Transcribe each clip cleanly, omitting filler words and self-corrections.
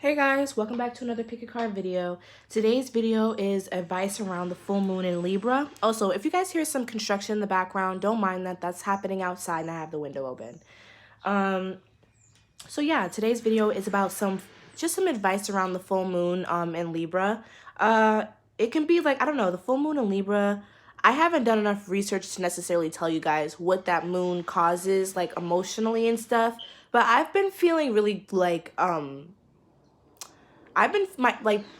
Hey guys, welcome back to another pick a card video. Today's video is advice around the full moon in Libra. Also, if you guys hear some construction in the background, don't mind that. That's happening outside and I have the window open. So yeah, today's video is about some advice around the full moon in Libra. It can be like, I don't know, the full moon in Libra. I haven't done enough research to necessarily tell you guys what that moon causes like emotionally and stuff, but I've been feeling really like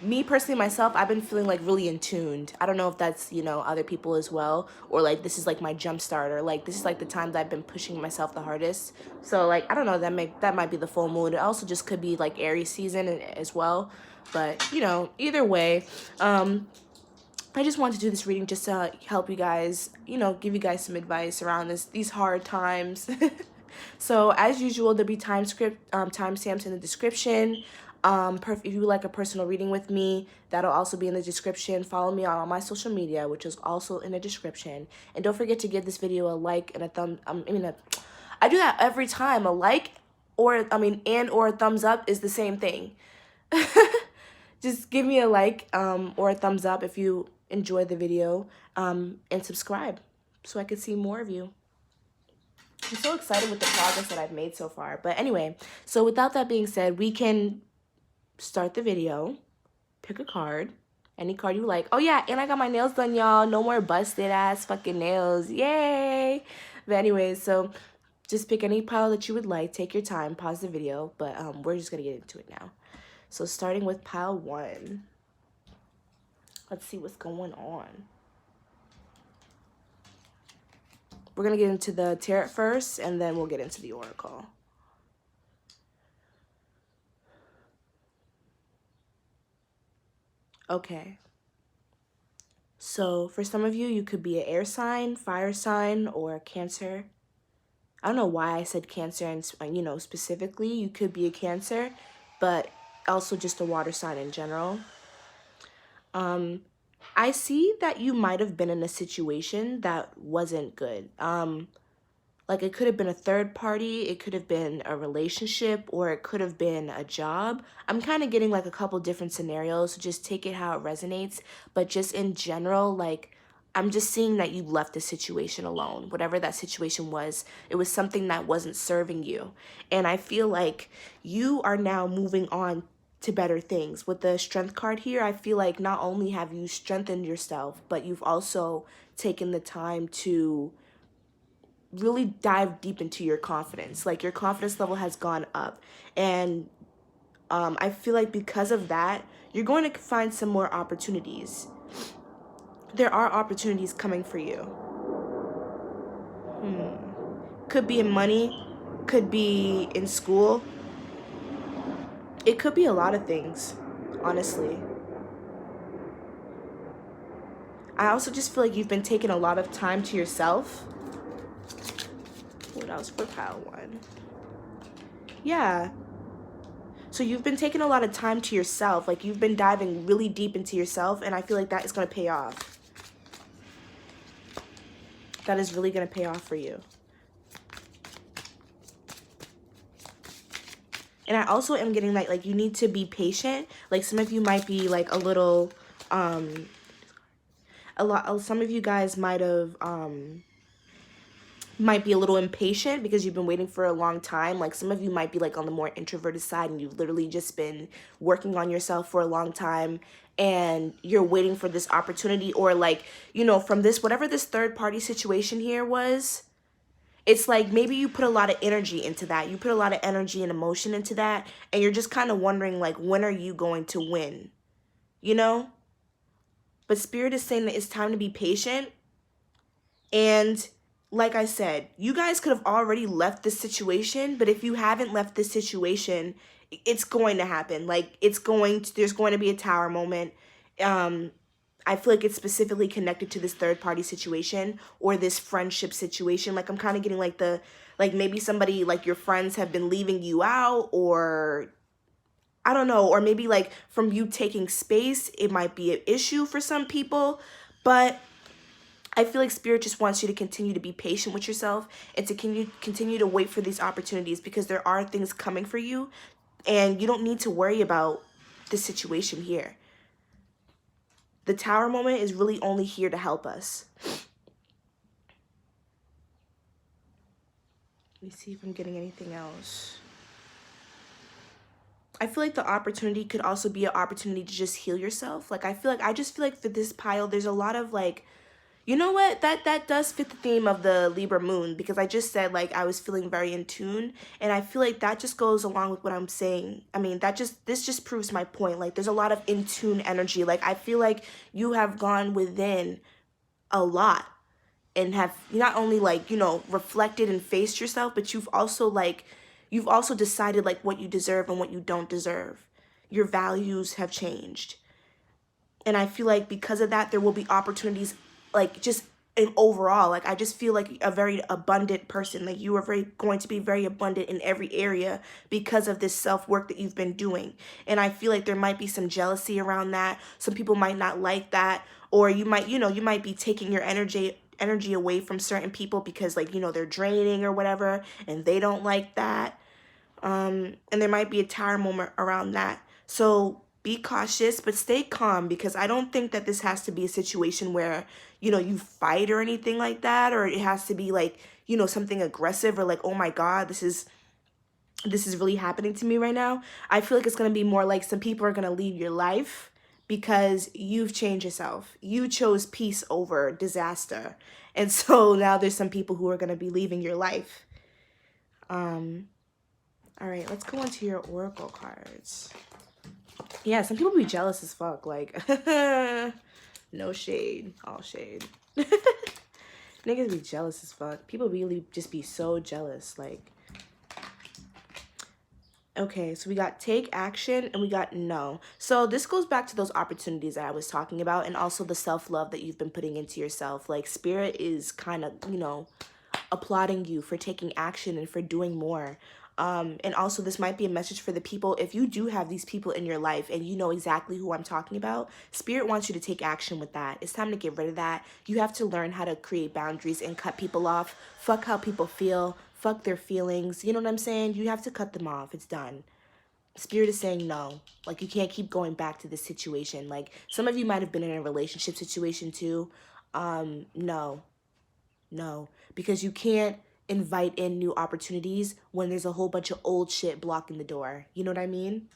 me personally myself, I've been feeling like really in tuned. I don't know if that's, other people as well, or like this is like my jump starter. Like this is like the time that I've been pushing myself the hardest. So like, I don't know, that might be the full moon. It also just could be like Aries season as well. But, either way, I just wanted to do this reading just to help you guys, give you guys some advice around these hard times. So as usual, there'll be timestamps in the description. If you would like a personal reading with me, that'll also be in the description. Follow me on all my social media, which is also in the description. And don't forget to give this video a like and a thumb. I do that every time. A like or a thumbs up is the same thing. Just give me a like or a thumbs up if you enjoy the video, and subscribe so I can see more of you. I'm so excited with the progress that I've made so far. But anyway, so without that being said, we can start the video. Pick a card. Any card you like. Oh yeah, and I got my nails done, y'all. No more busted ass fucking nails. Yay! But anyways, so just pick any pile that you would like. Take your time. Pause the video. But we're just going to get into it now. So starting with pile 1. Let's see what's going on. We're going to get into the tarot first, and then we'll get into the oracle. Okay. So for some of you, you could be an air sign, fire sign, or Cancer. I don't know why I said Cancer, and specifically, you could be a Cancer, but also just a water sign in general. I see that you might have been in a situation that wasn't good. Like it could have been a third party, it could have been a relationship, or it could have been a job. I'm kind of getting like a couple different scenarios, so just take it how it resonates. But just in general, like I'm just seeing that you left the situation alone. Whatever that situation was, it was something that wasn't serving you. And I feel like you are now moving on to better things. With the Strength card here, I feel like not only have you strengthened yourself, but you've also taken the time to really dive deep into your confidence. Like your confidence level has gone up. And I feel like because of that, you're going to find some more opportunities. There are opportunities coming for you. Could be in money, could be in school. It could be a lot of things, honestly. I also just feel like you've been taking a lot of time to yourself. What else for pile 1? Yeah. So you've been taking a lot of time to yourself. Like you've been diving really deep into yourself, and I feel like that is going to pay off. That is really going to pay off for you. And I also am getting like you need to be patient. Like some of you might be like a little, some of you guys might be a little impatient because you've been waiting for a long time. Like some of you might be like on the more introverted side, and you've literally just been working on yourself for a long time, and you're waiting for this opportunity, or like, from this, whatever this third party situation here was, it's like maybe you put a lot of energy into that. You put a lot of energy and emotion into that, and you're just kind of wondering, like, when are you going to win? But Spirit is saying that it's time to be patient. And like I said, you guys could have already left this situation, but if you haven't left this situation, it's going to happen. Like, there's going to be a tower moment. I feel like it's specifically connected to this third party situation or this friendship situation. Like I'm kind of getting like maybe somebody, like your friends have been leaving you out, or I don't know, or maybe like from you taking space, it might be an issue for some people. But I feel like Spirit just wants you to continue to be patient with yourself and to continue to wait for these opportunities, because there are things coming for you. And you don't need to worry about this situation here. The Tower moment is really only here to help us. Let me see if I'm getting anything else. I feel like the opportunity could also be an opportunity to just heal yourself. Like, I just feel like for this pile, there's a lot of like, you know what? That does fit the theme of the Libra moon, because I just said like I was feeling very in tune, and I feel like that just goes along with what I'm saying. I mean, this just proves my point. Like, there's a lot of in tune energy. Like, I feel like you have gone within a lot and have not only like, you know, reflected and faced yourself, but you've also decided like what you deserve and what you don't deserve. Your values have changed. And I feel like because of that, there will be opportunities, like just in overall, like I just feel like a very abundant person. Like you are going to be very abundant in every area because of this self-work that you've been doing. And I feel like there might be some jealousy around that. Some people might not like that, or you might be taking your energy away from certain people because like, you know, they're draining or whatever, and they don't like that. And there might be a Tower moment around that. So be cautious, but stay calm, because I don't think that this has to be a situation where, you know, you fight or anything like that, or it has to be like, you know, something aggressive or like, oh my God, this is really happening to me right now. I feel like it's going to be more like some people are going to leave your life because you've changed yourself. You chose peace over disaster. And so now there's some people who are going to be leaving your life. All right, let's go into your oracle cards. Yeah, some people be jealous as fuck. Like, no shade, all shade. Niggas be jealous as fuck. People really just be so jealous. Like, okay, so we got take action and we got no. So this goes back to those opportunities that I was talking about, and also the self-love that you've been putting into yourself. Like, Spirit is kind of, you know, applauding you for taking action and for doing more. And also this might be a message for the people. If you do have these people in your life and you know exactly who I'm talking about, Spirit wants you to take action with that. It's time to get rid of that. You have to learn how to create boundaries and cut people off. Fuck how people feel. Fuck their feelings. You know what I'm saying? You have to cut them off. It's done. Spirit is saying no. Like, you can't keep going back to this situation. Like, some of you might have been in a relationship situation too. No, because you can't invite in new opportunities when there's a whole bunch of old shit blocking the door. You know what I mean?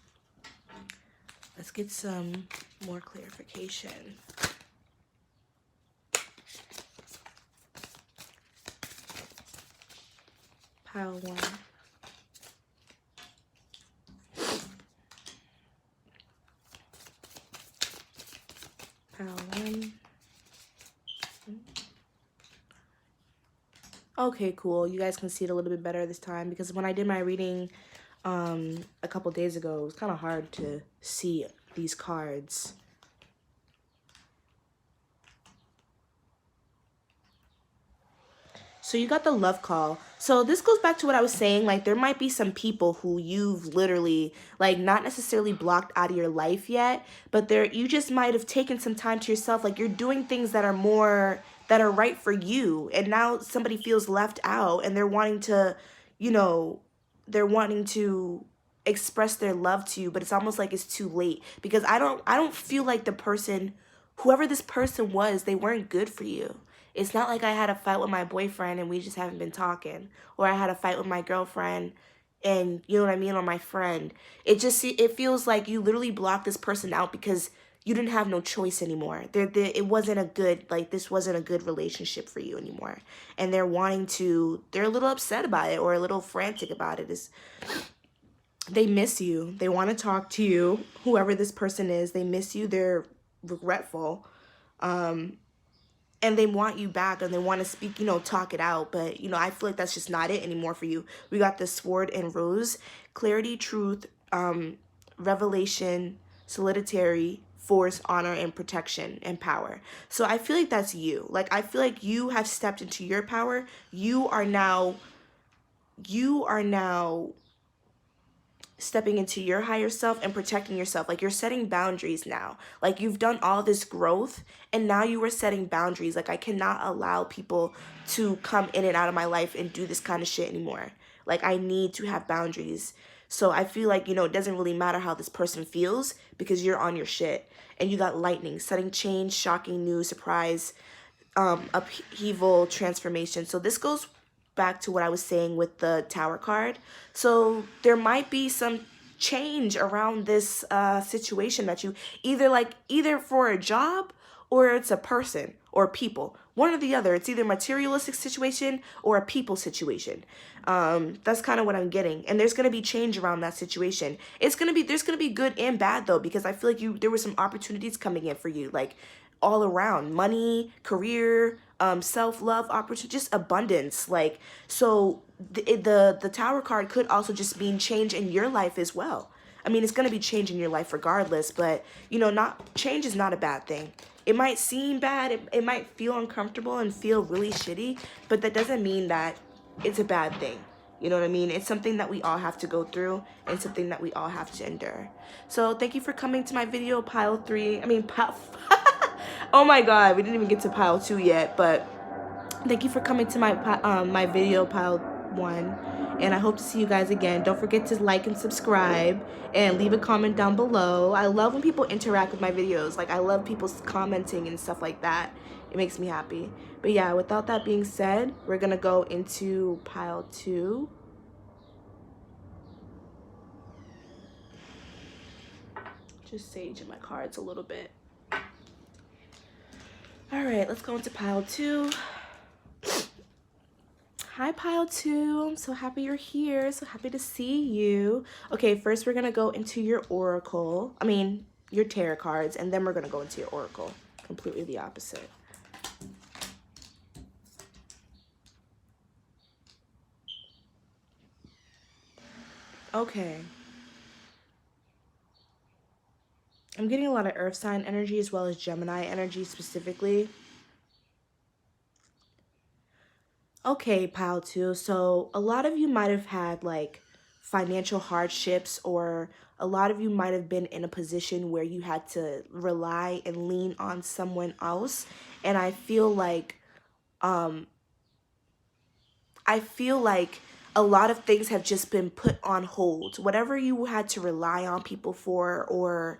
Let's get some more clarification. Pile 1. Pile 1. Okay, cool. You guys can see it a little bit better this time, because when I did my reading a couple days ago, it was kind of hard to see these cards. So you got the love call. So this goes back to what I was saying. Like, there might be some people who you've literally, like, not necessarily blocked out of your life yet, but you just might have taken some time to yourself. Like, you're doing things that are right for you. And now somebody feels left out, and they're wanting to, you know, express their love to you, but it's almost like it's too late, because I don't feel like the person, whoever this person was, they weren't good for you. It's not like I had a fight with my boyfriend and we just haven't been talking, or I had a fight with my girlfriend and, you know what I mean, or my friend. It feels like you literally blocked this person out because you didn't have no choice anymore. It wasn't a good, like, this wasn't a good relationship for you anymore. And they're a little upset about it, or a little frantic about it. They miss you. They want to talk to you, whoever this person is. They miss you. They're regretful. And they want you back, and they want to speak, you know, talk it out. But, you know, I feel like that's just not it anymore for you. We got the Sword and Rose. Clarity, truth, revelation, solitary, force, honor, and protection, and power. So I feel like that's you. Like, I feel like you have stepped into your power. You are now stepping into your higher self and protecting yourself. Like, you're setting boundaries now. Like, you've done all this growth, and now you are setting boundaries. Like, I cannot allow people to come in and out of my life and do this kind of shit anymore. Like, I need to have boundaries. So I feel like, you know, it doesn't really matter how this person feels because you're on your shit. And you got lightning, sudden change, shocking news, surprise, upheaval, transformation. So this goes back to what I was saying with the Tower card. So there might be some change around this situation that you either for a job or it's a person or people, one or the other. It's either materialistic situation or a people situation. That's kind of what I'm getting, and there's gonna be change around that situation. There's gonna be good and bad though, because I feel like there were some opportunities coming in for you, like all around, money, career, self-love, opportunity, just abundance. Like, so the Tower card could also just mean change in your life as well. I mean, it's going to be change in your life regardless, but you know, not change is not a bad thing. It might seem bad, it might feel uncomfortable and feel really shitty, but that doesn't mean that it's a bad thing. You know what I mean? It's something that we all have to go through and something that we all have to endure. So thank you for coming to my video, pile 3. I mean, pile oh my god, we didn't even get to pile 2 yet, but thank you for coming to my video, pile 1, and I hope to see you guys again. Don't forget to like and subscribe and leave a comment down below. I love when people interact with my videos. Like, I love people commenting and stuff like that. It makes me happy. But yeah, without that being said, we're gonna go into pile 2. Just saging my cards a little bit. All right, let's go into pile 2. Hi, pile 2. I'm so happy you're here. So happy to see you. Okay, first we're going to go into your oracle. I mean, your tarot cards, and then we're going to go into your oracle. Completely the opposite. Okay. I'm getting a lot of earth sign energy as well as Gemini energy specifically. Okay, pile 2. So a lot of you might have had like financial hardships, or a lot of you might have been in a position where you had to rely and lean on someone else. And I feel like a lot of things have just been put on hold. Whatever you had to rely on people for, or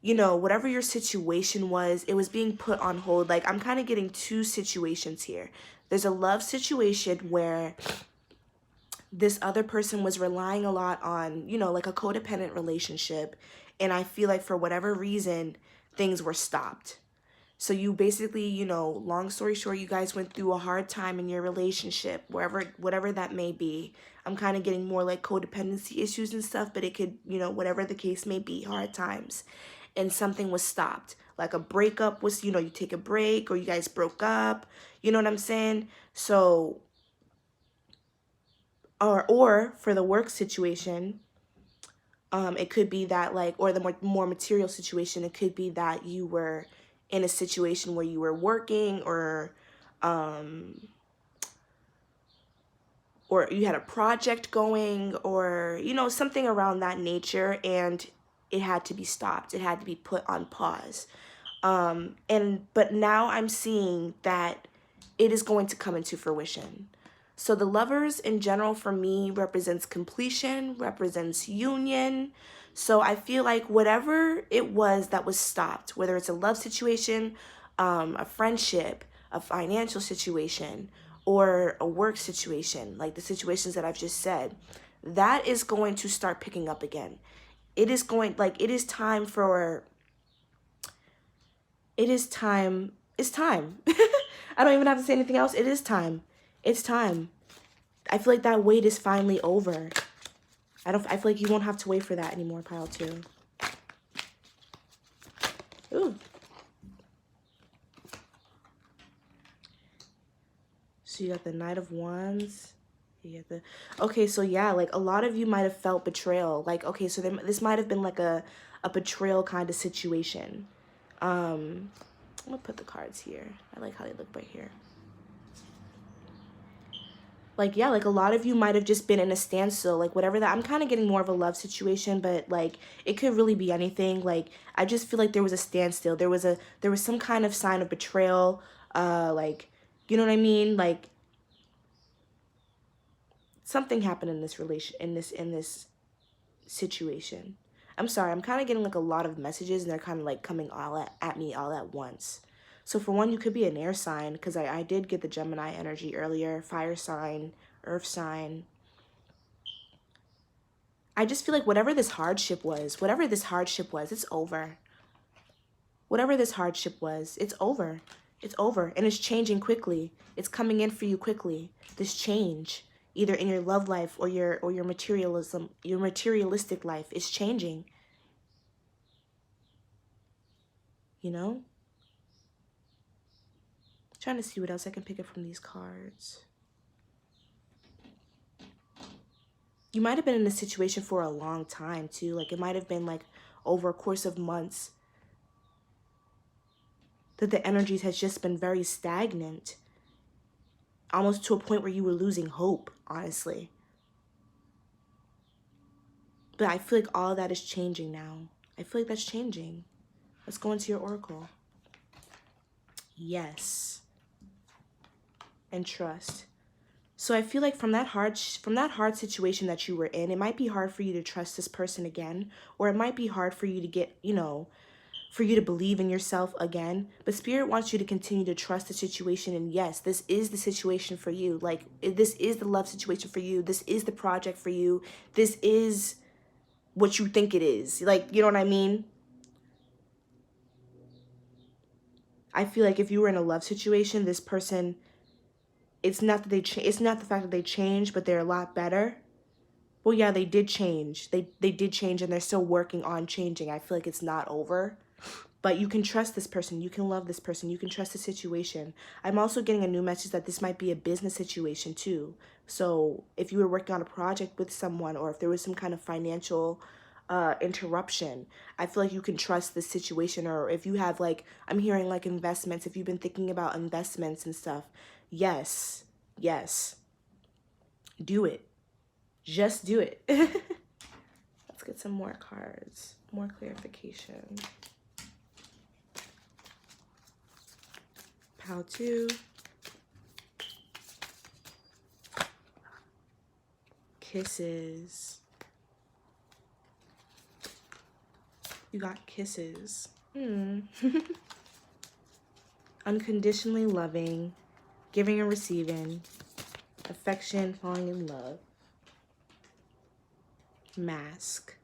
you know, whatever your situation was, it was being put on hold. Like, I'm kind of getting 2 situations here. There's a love situation where this other person was relying a lot on, you know, like a codependent relationship. And I feel like for whatever reason, things were stopped. So you basically, you know, long story short, you guys went through a hard time in your relationship, whatever that may be. I'm kind of getting more like codependency issues and stuff, but it could, you know, whatever the case may be, hard times. And something was stopped. Like a breakup was, you know, you take a break, or you guys broke up. You know what I'm saying? So, or for the work situation, it could be that, like, or the more material situation, it could be that you were in a situation where you were working, or you had a project going, or, you know, something around that nature, and it had to be stopped. It had to be put on pause. But now I'm seeing that it is going to come into fruition. So the Lovers in general for me represents completion, represents union. So I feel like whatever it was that was stopped, whether it's a love situation, a friendship, a financial situation, or a work situation, like the situations that I've just said, that is going to start picking up again. It is time. It's time. I don't even have to say anything else. It is time. It's time. I feel like that wait is finally over. I feel like you won't have to wait for that anymore, pile 2. Ooh. So you got the Knight of Wands. You got okay, so yeah, like a lot of you might have felt betrayal. Like, okay, so this might have been like a betrayal kind of situation. I'm gonna put the cards here. I like how they look right here. Like, yeah, like a lot of you might have just been in a standstill, like whatever that. I'm kind of getting more of a love situation, but like it could really be anything. Like, I just feel like there was a standstill. There was some kind of sign of betrayal. Like, you know what I mean? Like, something happened in this relation, in this situation. I'm sorry, I'm kind of getting like a lot of messages and they're kind of like coming all at me all at once. So for one, you could be an air sign, because I did get the Gemini energy earlier, fire sign, earth sign. I just feel like whatever this hardship was, it's over. Whatever this hardship was, it's over. It's over, and it's changing quickly. It's coming in for you quickly. This change, either in your love life or your materialistic life, is changing. You know? I'm trying to see what else I can pick up from these cards. You might have been in a situation for a long time too. Like it might have been like over a course of months that the energies has just been very stagnant, almost to a point where you were losing hope, honestly. But I feel like all of that is changing now. I feel like that's changing. Let's go into your oracle. Yes. And trust. So I feel like from that hard situation that you were in, it might be hard for you to trust this person again, or it might be hard for you to get, for you to believe in yourself again. But Spirit wants you to continue to trust the situation. And yes, this is the situation for you. Like, this is the love situation for you. This is the project for you. This is what you think it is. Like, you know what I mean? I feel like if you were in a love situation, this person, it's not that it's not the fact that they changed, but they're a lot better. Well, yeah, they did change. They did change, and they're still working on changing. I feel like it's not over. But you can trust this person. You can love this person. You can trust the situation. I'm also getting a new message that this might be a business situation too. So if you were working on a project with someone, or if there was some kind of financial interruption, I feel like you can trust this situation. Or if you have like, I'm hearing like investments, if you've been thinking about investments and stuff, yes, do it. Just do it. Let's get some more cards, more clarification. Pile 2. Kisses. You got kisses. Unconditionally loving, giving and receiving, affection, falling in love. Mask.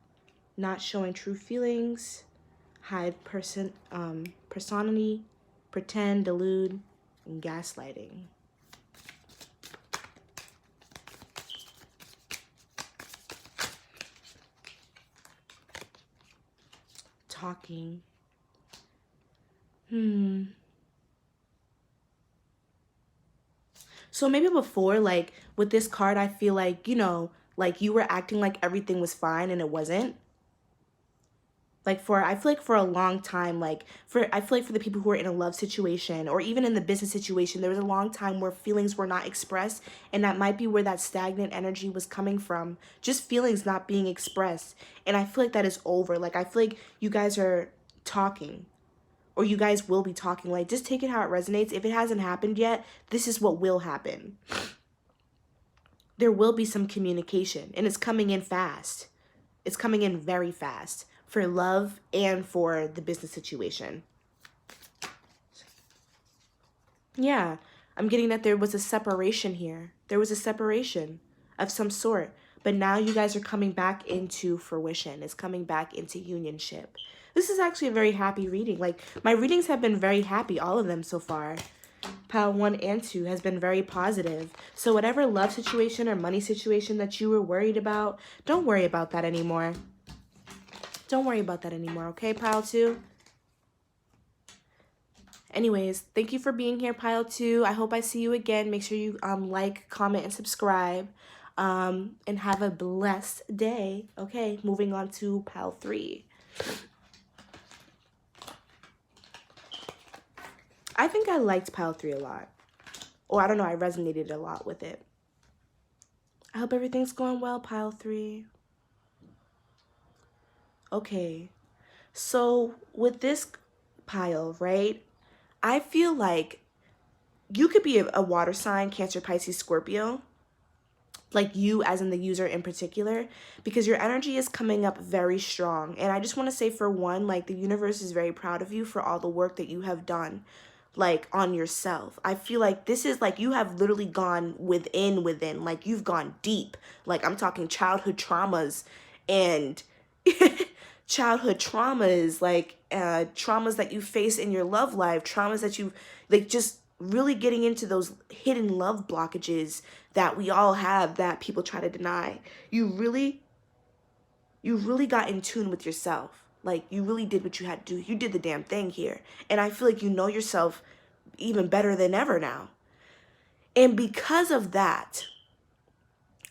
Not showing true feelings, hide personality, pretend, delude, and gaslighting. Talking. So maybe before, like with this card, I feel like, like you were acting like everything was fine and it wasn't. Like I feel like for a long time, I feel like for the people who are in a love situation or even in the business situation, there was a long time where feelings were not expressed, and that might be where that stagnant energy was coming from. Just feelings not being expressed. And I feel like that is over. Like I feel like you guys are talking, or you guys will be talking. Like just take it how it resonates. If it hasn't happened yet, this is what will happen. There will be some communication, and it's coming in fast. It's coming in very fast. For love and for the business situation. Yeah, I'm getting that there was a separation here. There was a separation of some sort. But now you guys are coming back into fruition. It's coming back into unionship. This is actually a very happy reading. Like, my readings have been very happy, all of them so far. Pile 1 and 2 has been very positive. So whatever love situation or money situation that you were worried about, don't worry about that anymore. Don't worry about that anymore, okay, Pile 2? Anyways, thank you for being here, Pile 2. I hope I see you again. Make sure you like, comment, and subscribe. And have a blessed day. Okay, moving on to Pile 3. I think I liked Pile 3 a lot. Or I don't know, I resonated a lot with it. I hope everything's going well, Pile 3. Okay, so with this pile, right, I feel like you could be a water sign, Cancer, Pisces, Scorpio, like you as in the user in particular, because your energy is coming up very strong. And I just want to say, for one, like, the universe is very proud of you for all the work that you have done, like, on yourself. I feel like this is like you have literally gone within, like, you've gone deep. Like, I'm talking childhood traumas and childhood traumas, like, traumas that you face in your love life, traumas that you, like, just really getting into those hidden love blockages that we all have that people try to deny. You really got in tune with yourself. Like, you really did what you had to do. You did the damn thing here. And I feel like you know yourself even better than ever now. And because of that,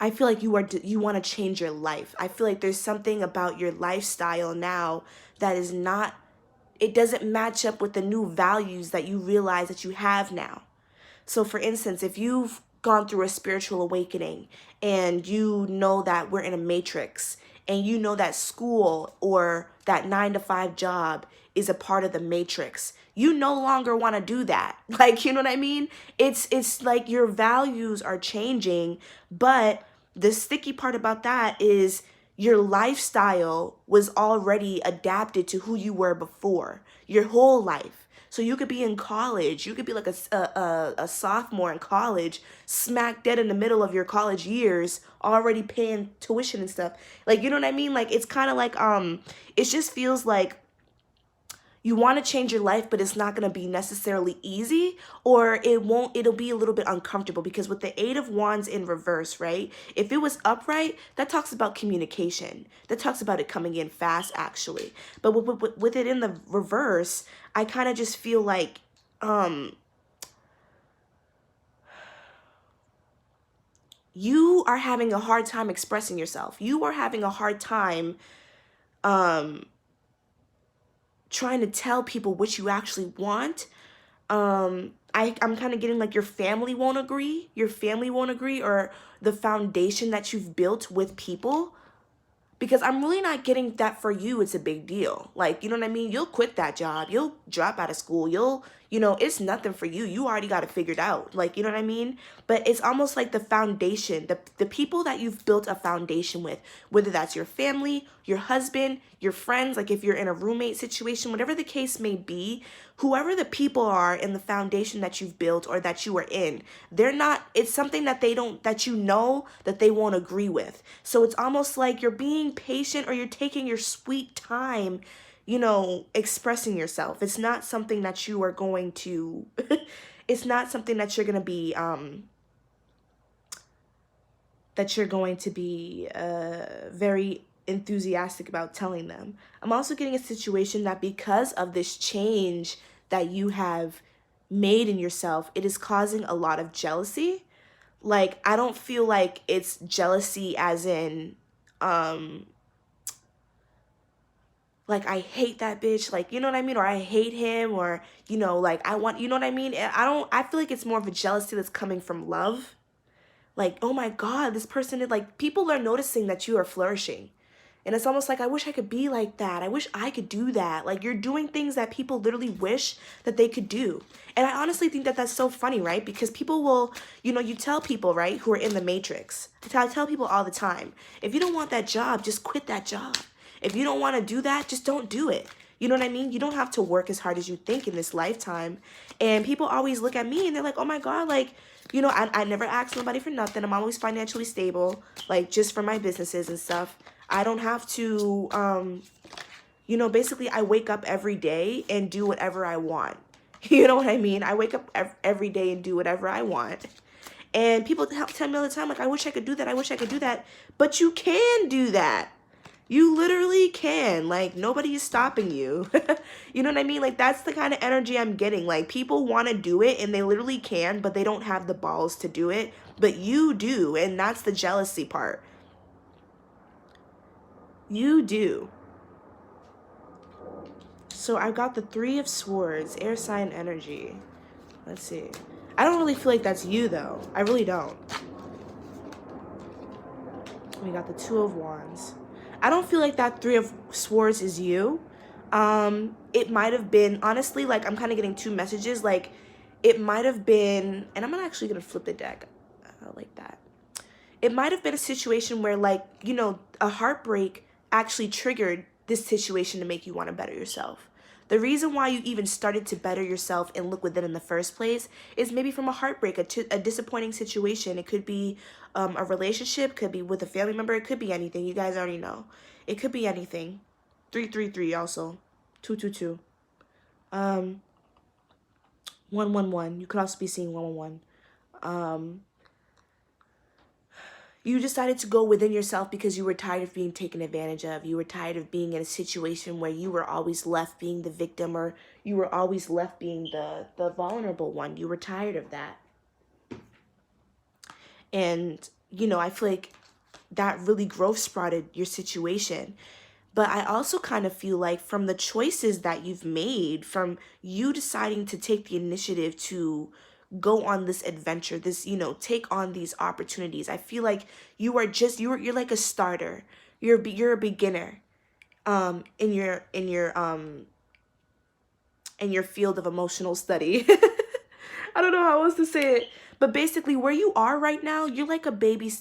I feel like you want to change your life. I feel like there's something about your lifestyle now that is not, it doesn't match up with the new values that you realize that you have now. So for instance, if you've gone through a spiritual awakening and you know that we're in a matrix, and you know that school or that 9-to-5 job is a part of the matrix, you no longer want to do that. Like, you know what I mean? It's like your values are changing, but the sticky part about that is your lifestyle was already adapted to who you were before, your whole life. So you could be in college, you could be like a sophomore in college, smack dead in the middle of your college years, already paying tuition and stuff. Like, you know what I mean? Like, it's kind of like, it just feels like you want to change your life, but it's not going to be necessarily easy, or it'll be a little bit uncomfortable, because with the 8 of Wands in reverse, right? If it was upright, that talks about communication. That talks about it coming in fast, actually. But with it in the reverse, I kind of just feel like, you are having a hard time expressing yourself. You are having a hard time, trying to tell people what you actually want. I'm kind of getting like your family won't agree. Your family won't agree, or the foundation that you've built with people. Because I'm really not getting that for you. It's a big deal. Like, you know what I mean? You'll quit that job. You'll drop out of school. It's nothing for you. You already got it figured out. Like, you know what I mean? But it's almost like the foundation, the people that you've built a foundation with, whether that's your family, your husband, your friends, like if you're in a roommate situation, whatever the case may be, whoever the people are in the foundation that you've built or that you are in, it's something that that you know that they won't agree with. So it's almost like you're being patient, or you're taking your sweet time, expressing yourself. It's not something that you are going to, it's not something that you're going to be, very enthusiastic about telling them. I'm also getting a situation that because of this change that you have made in yourself, it is causing a lot of jealousy. Like, I don't feel like it's jealousy as in, like, I hate that bitch, like, you know what I mean? Or I hate him, or, like, you know what I mean? I feel like it's more of a jealousy that's coming from love. Like, oh my God, this person did, like, people are noticing that you are flourishing. And it's almost like, I wish I could be like that. I wish I could do that. Like, you're doing things that people literally wish that they could do. And I honestly think that that's so funny, right? Because people will, you tell people, right, who are in the matrix. I tell people all the time, if you don't want that job, just quit that job. If you don't want to do that, just don't do it. You know what I mean? You don't have to work as hard as you think in this lifetime. And people always look at me and they're like, oh my God, like, I never ask nobody for nothing. I'm always financially stable, like, just for my businesses and stuff. I don't have to, basically I wake up every day and do whatever I want. You know what I mean? I wake up every day and do whatever I want. And people tell me all the time, like, I wish I could do that. I wish I could do that. But you can do that. You literally can. Like, nobody is stopping you. You know what I mean? Like, that's the kind of energy I'm getting. Like, people want to do it and they literally can, but they don't have the balls to do it. But you do. And that's the jealousy part. You do. So I've got the 3 of Swords, air sign energy. Let's see. I don't really feel like that's you, though. I really don't. We got the 2 of Wands. I don't feel like that 3 of Swords is you. It might have been, honestly, like, I'm kind of getting 2 messages. Like, it might have been, and I'm actually going to flip the deck like that. it might have been a situation where, like, you know, a heartbreak actually triggered this situation to make you want to better yourself. The reason why you even started to better yourself and look within in the first place is maybe from a heartbreak, a disappointing situation. It could be a relationship, could be with a family member, it could be anything. You guys already know. It could be anything. 333 also. 222. 111. You could also be seeing 111. You decided to go within yourself because you were tired of being taken advantage of. You were tired of being in a situation where you were always left being the victim, or you were always left being the vulnerable one. You were tired of that. And, you know, I feel like that really growth sprouted your situation. But I also kind of feel like from the choices that you've made, from you deciding to take the initiative to go on this adventure, this, you know, take on these opportunities, I feel like you are just, you're like a starter. You're a beginner in your field of emotional study. I don't know how else to say it. But basically where you are right now, you're like a baby.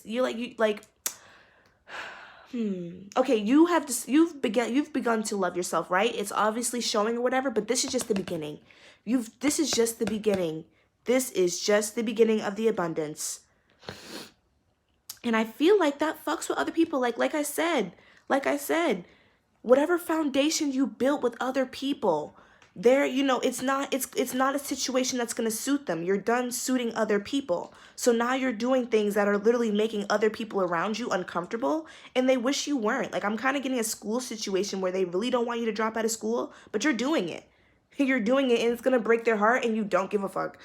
Okay, you've begun to love yourself, right? It's obviously showing or whatever, but this is just the beginning. This is just the beginning. This is just the beginning of the abundance. And I feel like that fucks with other people. Like I said, whatever foundation you built with other people, there, you know, it's not a situation that's going to suit them. You're done suiting other people. So now you're doing things that are literally making other people around you uncomfortable, and they wish you weren't. Like, I'm kind of getting a school situation where they really don't want you to drop out of school, but you're doing it. You're doing it, and it's going to break their heart, and you don't give a fuck.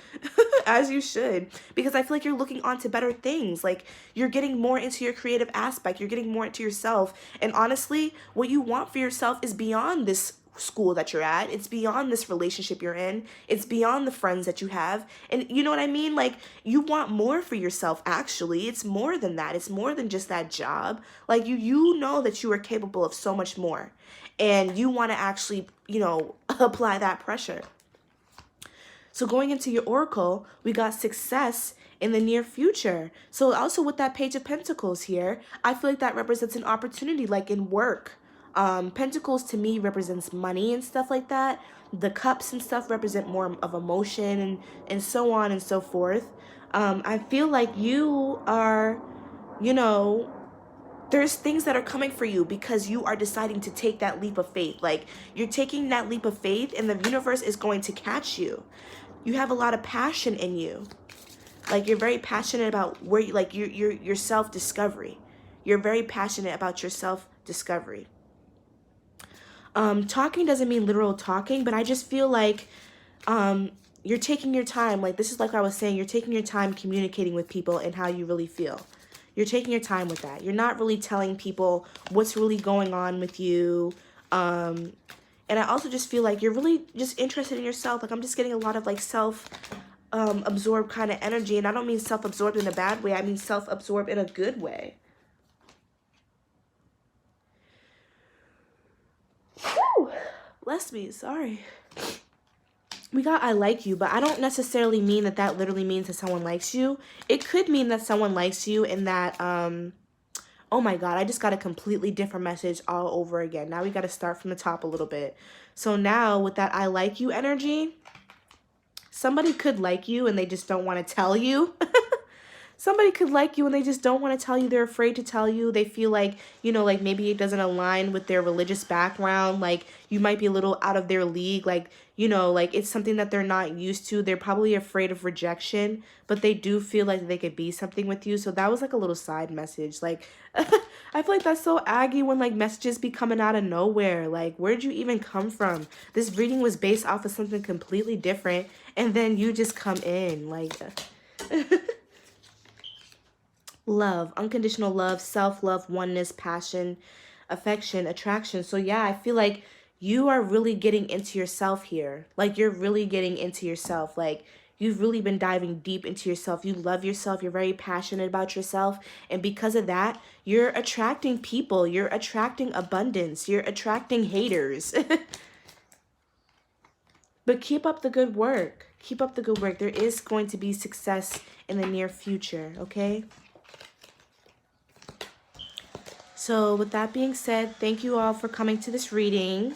As you should. Because I feel like you're looking on to better things. Like, you're getting more into your creative aspect. You're getting more into yourself. And honestly, what you want for yourself is beyond this school that you're at. It's beyond this relationship you're in. It's beyond the friends that you have. And you know what I mean? Like, you want more for yourself, actually. It's more than that. It's more than just that job. Like, you know that you are capable of so much more. And you want to actually, you know, apply that pressure. So going into your oracle, we got success in the near future. So also with that Page of Pentacles here, I feel like that represents an opportunity, like in work. Pentacles to me represents money and stuff like that. The cups and stuff represent more of emotion and so on and so forth. I feel like you are, you know, there's things that are coming for you because you are deciding to take that leap of faith. Like, you're taking that leap of faith and the universe is going to catch you. You have a lot of passion in you. Like, you're very passionate about where you, like, your self-discovery. You're very passionate about your self-discovery. Talking doesn't mean literal talking, but I just feel like you're taking your time. Like, this is like I was saying, you're taking your time communicating with people and how you really feel. You're taking your time with that. You're not really telling people what's really going on with you. And I also just feel like you're really just interested in yourself. Like, I'm just getting a lot of like self-absorbed kind of energy. And I don't mean self-absorbed in a bad way. I mean self-absorbed in a good way. Whew. Bless me. Sorry. We got I like you, but I don't necessarily mean that that literally means that someone likes you. It could mean that someone likes you and that, oh my God, I just got a completely different message all over again. Now we got to start from the top a little bit. So now with that I like you energy, somebody could like you and they just don't want to tell you. Somebody could like you and they just don't want to tell you. They're afraid to tell you. They feel like, you know, like maybe it doesn't align with their religious background. Like, you might be a little out of their league. Like, you know, like it's something that they're not used to. They're probably afraid of rejection, but they do feel like they could be something with you. So that was like a little side message. Like, I feel like that's so aggy when like messages be coming out of nowhere. Like, where'd you even come from? This reading was based off of something completely different. And then you just come in like... Love, unconditional love, self-love, oneness, passion, affection, attraction. So yeah, I feel like you are really getting into yourself here. Like, you're really getting into yourself. Like, you've really been diving deep into yourself. You love yourself. You're very passionate about yourself. And because of that, you're attracting people. You're attracting abundance. You're attracting haters. But keep up the good work. Keep up the good work. There is going to be success in the near future, okay? So with that being said, thank you all for coming to this reading.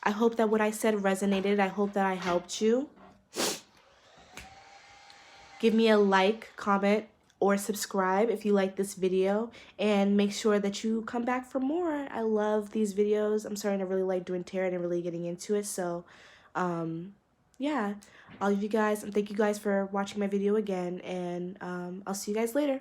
I hope that what I said resonated. I hope that I helped you. Give me a like, comment, or subscribe if you like this video, and make sure that you come back for more. I love these videos. I'm starting to really like doing tarot and really getting into it. So yeah, all of you guys, and thank you guys for watching my video again, and I'll see you guys later.